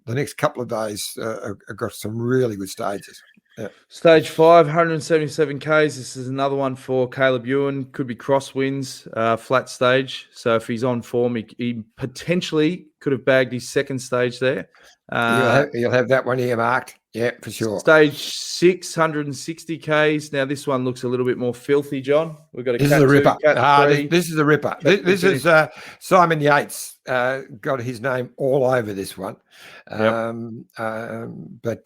B: next couple of days have got some really good stages. Yeah.
A: Stage 5, 177 Ks. This is another one for Caleb Ewan. Could be crosswinds, flat stage. So if he's on form, he potentially could have bagged his second stage there.
B: You'll have that one earmarked. Yeah, for sure.
A: Stage 6, 160 Ks. Now this one looks a little bit more filthy, John. We've got a
B: This
A: Cat
B: is a
A: 2,
B: ripper.
A: Cat 3.
B: This is a ripper. This is Simon Yates. Got his name all over this one. But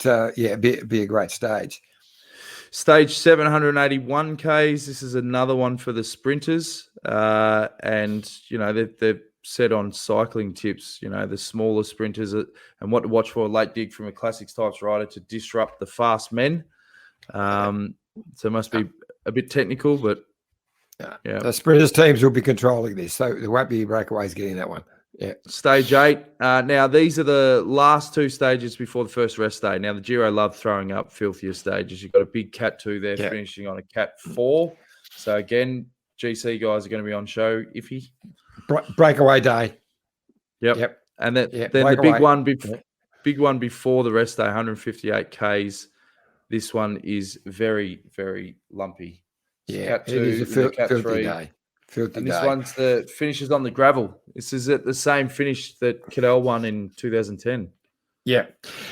B: be a great stage.
A: Stage 781 Ks. This is another one for the sprinters. And, they're set on cycling tips, the smaller sprinters and what to watch for a late dig from a classics types rider to disrupt the fast men. So it must be a bit technical, but
B: the sprinters teams will be controlling this, so there won't be breakaways getting that one. Yeah.
A: Stage 8. Now these are the last 2 stages before the first rest day. Now the Giro love throwing up filthier stages. You've got a big Cat 2 there, finishing on a Cat 4. So again, GC guys are going to be on show iffy.
B: Breakaway day.
A: Yep. And then the big one before the rest day, 158 Ks. This one is very, very lumpy.
B: Cat 2, it is a filthy 3. Day.
A: And this one's the finishes on the gravel. This is at the same finish that Cadell won in 2010.
B: Yeah.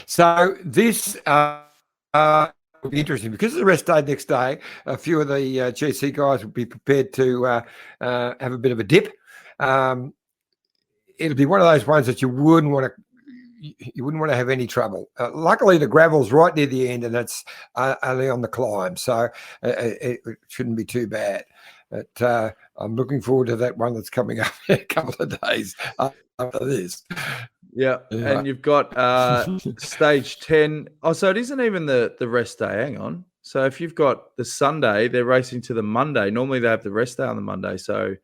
B: So this will be interesting because of the rest day next day. A few of the GC guys will be prepared to have a bit of a dip. It'll be one of those ones that you wouldn't want to have any trouble. Luckily, the gravel's right near the end, and it's only on the climb, so it shouldn't be too bad. But I'm looking forward to that one that's coming up in a couple of days after this.
A: Yeah. And you've got stage 10. Oh, so it isn't even the rest day. Hang on. So if you've got the Sunday, they're racing to the Monday. Normally they have the rest day on the Monday, so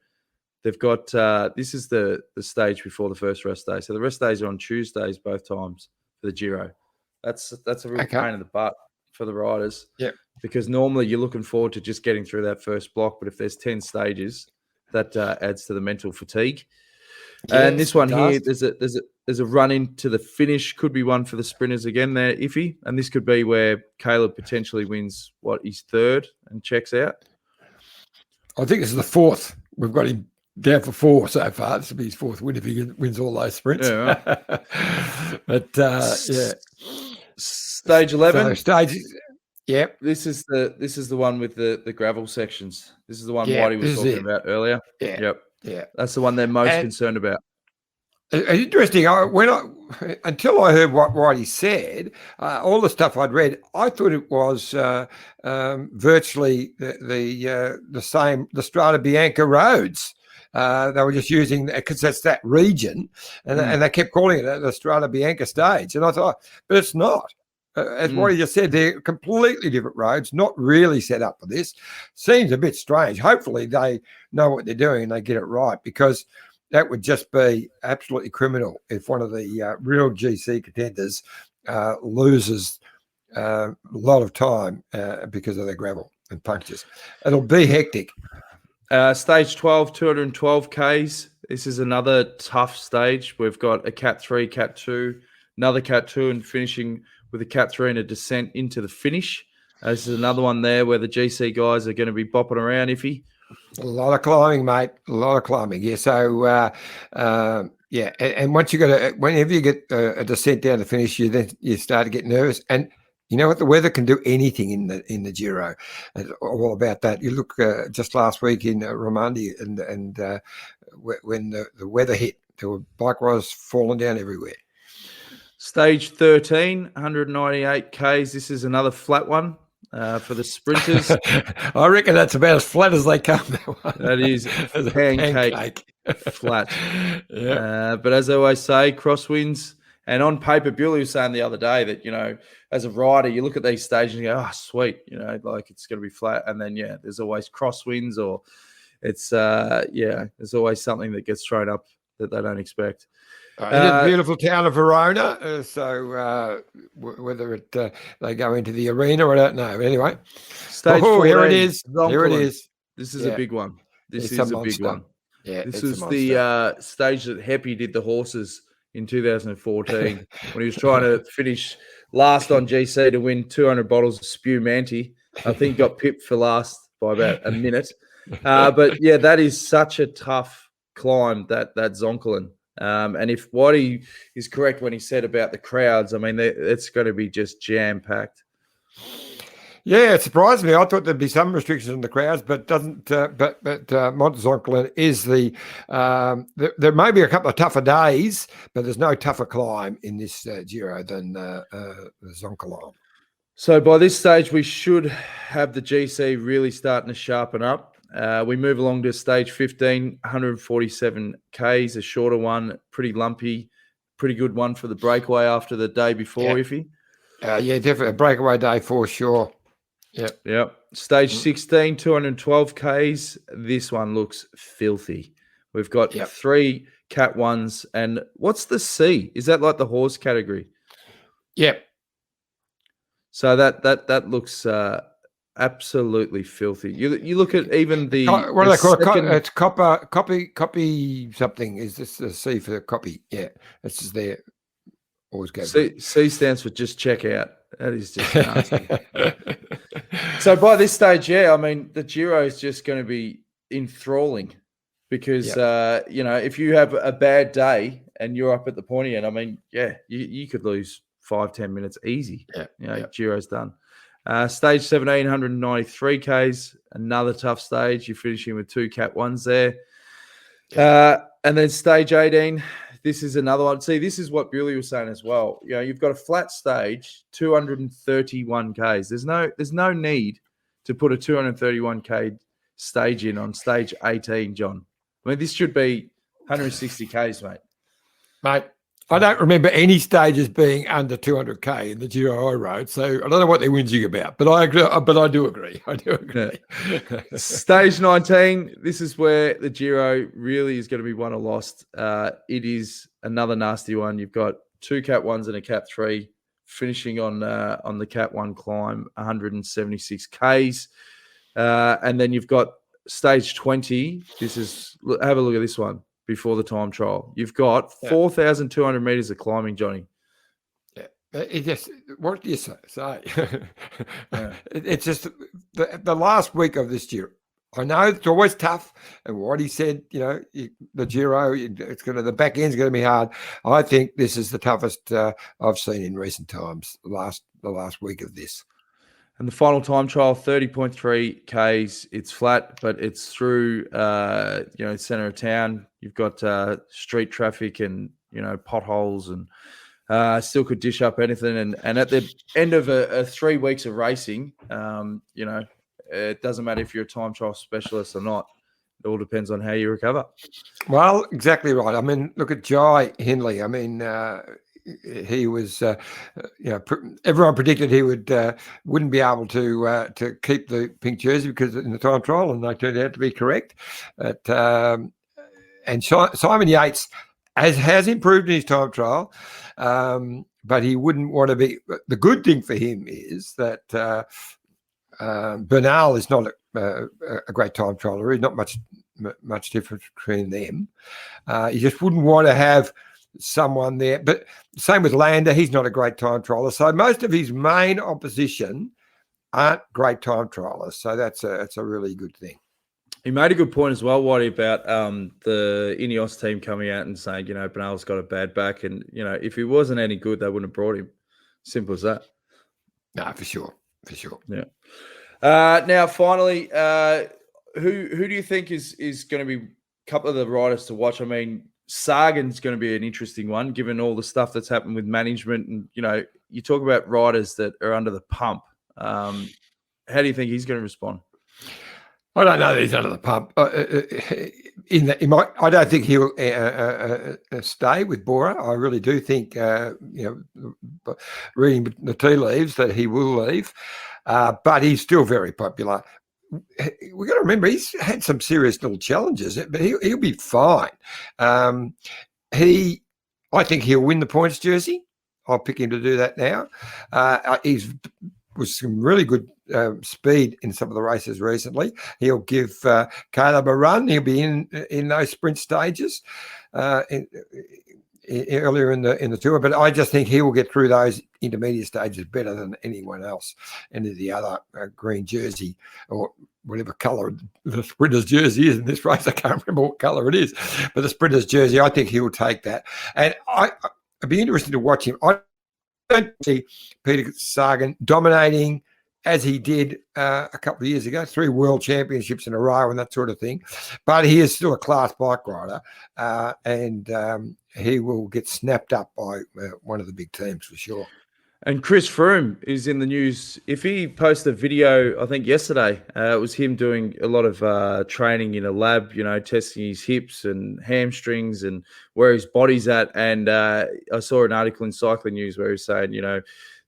A: they've got this is the stage before the first rest day. So the rest days are on Tuesdays both times for the Giro. That's a real pain in the butt for the riders.
B: Yeah.
A: Because normally you're looking forward to just getting through that first block, but if there's 10 stages, that adds to the mental fatigue. Yes, and this one here, there's a run into the finish. Could be one for the sprinters again. They're iffy, and this could be where Caleb potentially wins his third and checks out.
B: I think this is the 4th. We've got him down for 4 so far. This will be his 4th win if he wins all those sprints.
A: Yeah, right.
B: But
A: stage 11.
B: So yep.
A: This is the one with the gravel sections. This is the one Whitey was talking about earlier.
B: Yeah.
A: Yep.
B: Yeah.
A: That's the one they're most concerned about.
B: Interesting. Until I heard what Whitey said, all the stuff I'd read, I thought it was virtually the same, the Strada Bianca roads. They were just using, because that's that region, and they kept calling it the Strada Bianca stage. And I thought, but it's not. as what he just said, they're completely different roads, not really set up for this. Seems a bit strange. Hopefully they know what they're doing and they get it right, because that would just be absolutely criminal if one of the real GC contenders loses a lot of time because of the gravel and punctures. It'll be hectic.
A: Stage 12, 212 Ks. This is another tough stage. We've got a Cat 3, Cat 2, another Cat 2, and finishing with a Cat 3 and a descent into the finish. This is another one there where the GC guys are going to be bopping around, Iffy.
B: A lot of climbing, mate. A lot of climbing. Yeah. So, yeah. And once whenever you get a descent down the finish, you start to get nervous. And you know what? The weather can do anything in the Giro. It's all about that. You look just last week in Romandy, and when the weather hit, there were bike riders falling down everywhere.
A: Stage 13, 198 Ks. This is another flat one for the sprinters.
B: I reckon that's about as flat as they come.
A: That is pancake flat. Yep. But as I always say, crosswinds. And on paper, Billy was saying the other day that, you know, as a rider, you look at these stages and you go, oh, sweet, you know, like it's going to be flat. And then, yeah, there's always crosswinds, or it's, there's always something that gets thrown up that they don't expect.
B: In the beautiful town of Verona. Whether they go into the arena, I don't know. But anyway,
A: stage 14,
B: here it is.
A: Zoncolan.
B: Here it is.
A: This is a big one. This
B: it's
A: is a big one.
B: Yeah,
A: this is the stage that Heppy did the horses in 2014 when he was trying to finish last on GC to win 200 bottles of Spew Manti. I think he got pipped for last by about a minute. But yeah, that is such a tough climb, that Zoncolan. And if Whitey is correct when he said about the crowds, I mean, it's going to be just jam-packed.
B: Yeah, it surprised me. I thought there'd be some restrictions on the crowds, but doesn't. But Monte Zoncolan is the. There may be a couple of tougher days, but there's no tougher climb in this Giro than the Zoncolan.
A: So by this stage, we should have the GC really starting to sharpen up. We move along to stage 15, 147 Ks, a shorter one, pretty lumpy, pretty good one for the breakaway after the day before, Iffy.
B: Yeah, definitely a breakaway day for sure.
A: Yep. Stage 16, 212 Ks. This one looks filthy. We've got 3 Cat 1s. And what's the C? Is that like the horse category?
B: Yep.
A: So that looks absolutely filthy. You look at even the
B: what do they call it? It's copy something. Is this the C for the copy? Yeah, it's just there. Always go.
A: C stands for just check out. That is just nasty. So by this stage, I mean, the Giro is just going to be enthralling because, you know, if you have a bad day and you're up at the pointy end, I mean, you could lose 5-10 minutes easy. Giro's done. Stage 17, 193 Ks, another tough stage. You're finishing with 2 Cat 1s there. And then stage 18, this is another one. See, this is what Bewley was saying as well. You know, you've got a flat stage, 231 Ks. There's no need to put a 231 K stage in on stage 18, John. I mean, this should be 160 Ks, mate.
B: Mate, I don't remember any stages being under 200K in the Giro I rode, so I don't know what they're whinging about, but I agree. But I do agree.
A: Yeah. Stage 19, this is where the Giro really is going to be won or lost. It is another nasty one. You've got 2 Cat 1s and a Cat 3 finishing on the Cat 1 climb, 176 Ks. And then you've got stage 20. Have a look at this one. Before the time trial, you've got 4,200 meters of climbing, Johnny.
B: Yeah, it just what do you say? It's just the last week of this Giro. I know it's always tough, and what he said, you know, the Giro, the back end's going to be hard. I think this is the toughest I've seen in recent times. The last week of this.
A: And the final time trial, 30.3 Ks. It's flat, but it's through, center of town. You've got street traffic and, potholes, and still could dish up anything. And at the end of a 3 weeks of racing, it doesn't matter if you're a time trial specialist or not. It all depends on how you recover.
B: Well, exactly right. I mean, look at Jai Hindley. I mean, he was, everyone predicted he wouldn't be able to keep the pink jersey because in the time trial, and they turned out to be correct. But and Simon Yates has improved in his time trial, but he wouldn't want to be. The good thing for him is that Bernal is not a great time trialer. He's not much difference between them. You just wouldn't want to have someone there. But same with Lander, he's not a great time trialer. So most of his main opposition aren't great time trialers. So that's a really good thing.
A: He made a good point as well, Whitey, about the Ineos team coming out and saying, Bernal's got a bad back, and if he wasn't any good, they wouldn't have brought him. Simple as that.
B: No, for sure.
A: Yeah. Now, finally, who do you think is going to be a couple of the riders to watch? I mean, Sagan's going to be an interesting one, given all the stuff that's happened with management. And, you talk about riders that are under the pump. How do you think he's going to respond?
B: I don't know that he's under the pump. I don't think he'll stay with Bora. I really do think, reading the tea leaves, that he will leave. But he's still very popular. We've got to remember he's had some serious little challenges, but he'll be fine. I think he'll win the points jersey. I'll pick him to do that now. He's was some really good speed in some of the races recently. He'll give Caleb a run. He'll be in those sprint stages earlier in the tour, but I just think he will get through those intermediate stages better than anyone else. Any of the other green jersey or whatever colour the sprinter's jersey is in this race, I can't remember what colour it is, but the sprinter's jersey, I think he will take that. And I'd be interested to watch him. I don't see Peter Sagan dominating as he did a couple of years ago, 3 world championships in a row and that sort of thing. But he is still a class bike rider, and he will get snapped up by one of the big teams for sure.
A: And Chris Froome is in the news. If he posted a video, I think yesterday, it was him doing a lot of training in a lab, testing his hips and hamstrings and where his body's at. And I saw an article in Cycling News where he was saying,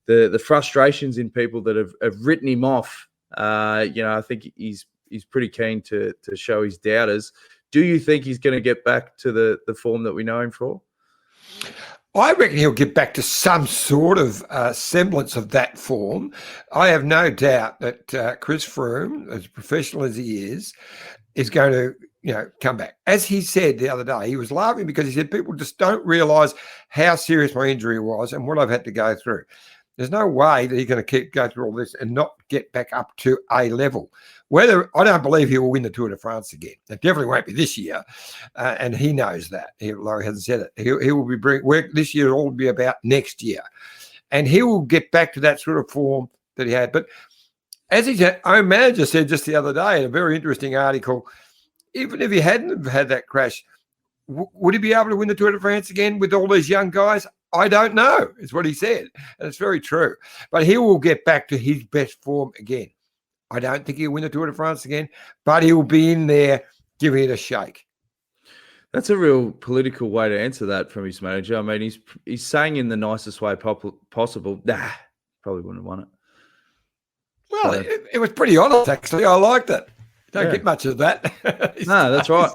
A: the frustrations in people that have written him off. I think he's pretty keen to show his doubters. Do you think he's going to get back to the form that we know him for?
B: I reckon he'll get back to some sort of semblance of that form. I have no doubt that Chris Froome, as professional as he is going to come back. As he said the other day, he was laughing because he said people just don't realise how serious my injury was and what I've had to go through. There's no way that he's going to go through all this and not get back up to a level. I don't believe he will win the Tour de France again. It definitely won't be this year, and he knows that. Although he hasn't said it, he will be work this year. It'll all be about next year, and he will get back to that sort of form that he had. But as his own manager said just the other day in a very interesting article, even if he hadn't had that crash, would he be able to win the Tour de France again with all these young guys? I don't know, is what he said. And it's very true. But he will get back to his best form again. I don't think he'll win the Tour de France again, but he will be in there giving it a shake.
A: That's a real political way to answer that from his manager. I mean, he's saying in the nicest way possible, probably wouldn't have won it.
B: Well, so, it was pretty honest, actually. I liked it. Don't get much of that.
A: No, that's right.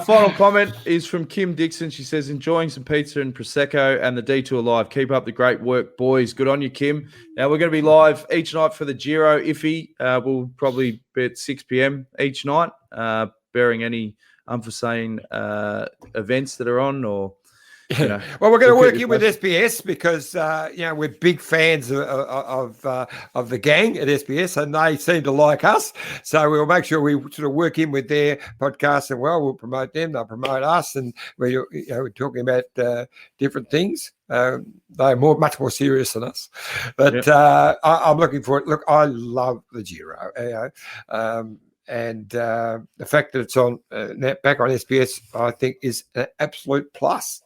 A: Final comment is from Kim Dixon. She says, enjoying some pizza and Prosecco and the Detour live. Keep up the great work, boys. Good on you, Kim. Now, we're going to be live each night for the Giro. Iffy will probably be at 6 p.m. each night, bearing any unforeseen events that are on or...
B: Well, we're going to work in with SBS because we're big fans of the gang at SBS, and they seem to like us. So we'll make sure we sort of work in with their podcast, and we'll promote them. They'll promote us, and we're talking about different things. They're much more serious than us, but I'm looking for it. Look, I love the Giro, and the fact that it's on back on SBS, I think, is an absolute plus.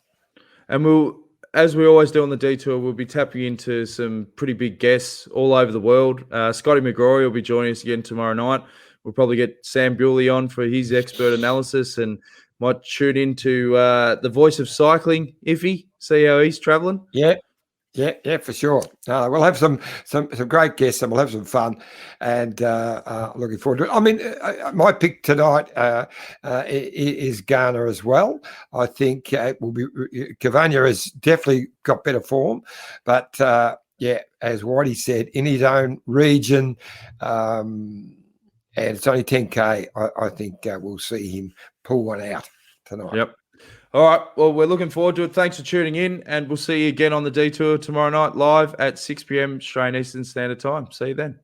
A: And as we always do on the Detour, we'll be tapping into some pretty big guests all over the world. Scotty McGrory will be joining us again tomorrow night. We'll probably get Sam Bewley on for his expert analysis and might tune into the voice of cycling, Iffy. see how he's travelling.
B: Yeah, for sure. We'll have some great guests, and we'll have some fun. And looking forward to it. I mean, my pick tonight is Ghana as well. I think it will be. Cavagna has definitely got better form, but as Whitey said, in his own region, and it's only 10K. I think we'll see him pull one out tonight.
A: Yep. All right. Well, we're looking forward to it. Thanks for tuning in, and we'll see you again on the Detour tomorrow night live at 6 p.m. Australian Eastern Standard Time. See you then.